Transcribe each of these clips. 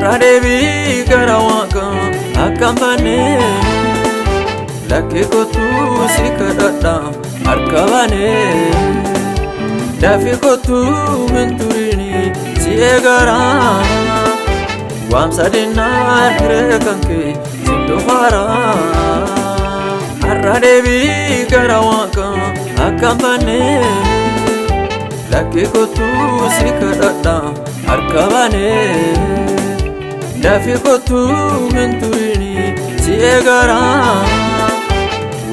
Arradeebi gara waaqa akkam baanee lakkee kottuu si kadhadha harka baanee dafii kottuu hin turini si eegara waamsa dinnaan hiree kan kee si dhufaara. Arradeebi gara waaqa akkam baanee lakkee kottuu si kadhadha harka baanee dafii kottuu hin turini si eegara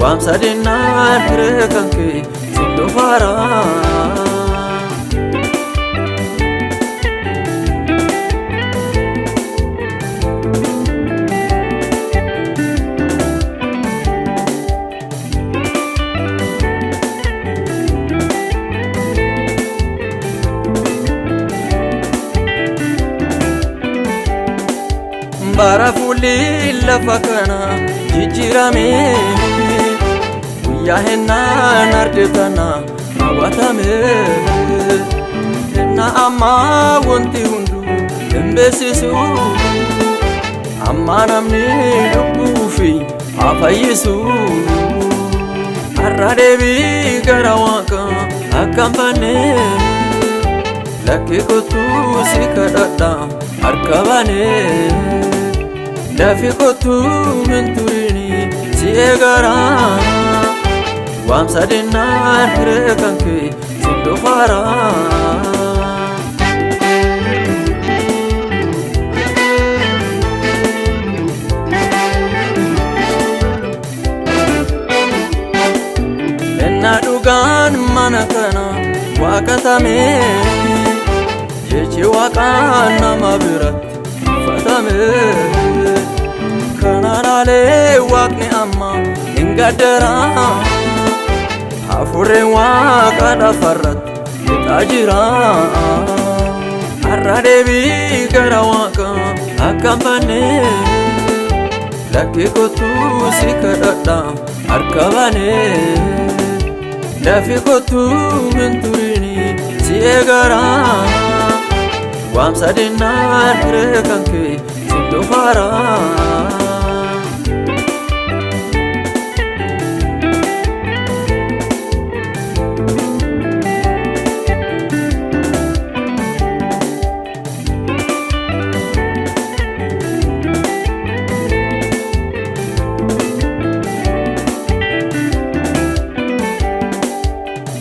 waamsa dinnaan hiree kan kee si dhufaara. Bara fuulli lafa kana jijjiirame guyyaa hennaan argitana hawwatame henna amma wanti hundu hin beeksisu amma namni lubbuu fi haa fayyisu. Arradeebi gara waaqa akkam baanee lakkee kottuu si kadhadha harka baanee dafii kottuu hin turini si eegara waamsa dinnaan hiree kan kee si dhufaara. Ennaa dhugaan mana kana waaqatame jechi waaqaan nama biratti uffatame kanaan alee waaqni amma hin gaddara hafuureen waaqa lafarratti lixaa jira. Arradeebi gara waaqa akkam baanee lakkee kottuu si kadhadha harka baanee dafii kottuu hin turini si eegara waamsa dinnaan hiree kan kee si dhufaara.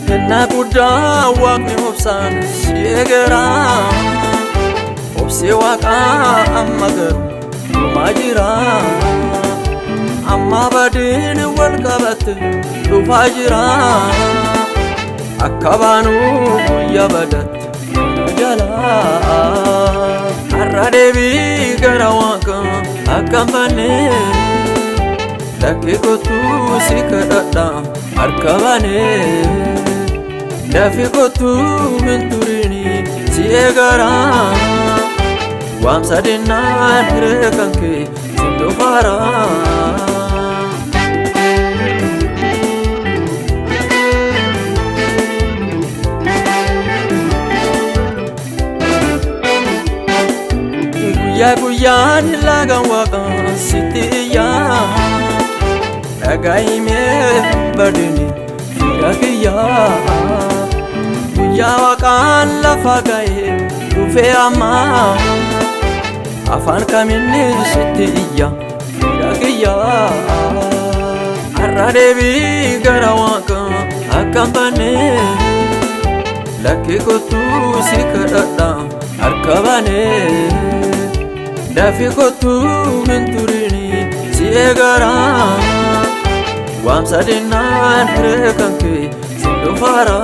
Henna guddaa waaqni obsaan si eegara obsi waaqa amma garuu dhumaa jira amma badiin wal qabatte dhufaa jira akka baanuu guyyaa badatte kana jala. Arradeebi gara waaqa akkam baanee lakkee kottuu si kadhadha harka baanee dafii kottuu hin turini si eegara waamsa dinnaan hiree kan kee si dhufaara. Guyyaa guyyaan lagaan waaqa sitti iyyaa dhagaa himee badini fira kiyyaa guyyaa waaqaan lafa ga'ee dhufee amma afaan kaminni sitti iyya fira kiyyaa. Arradeebi gara waaqa akkam baanee lakkee kottuu si kadhadha harka baanee dafii kottuu hin turini si eegara waamsa dinnaan hiree kan kee si dhufaara.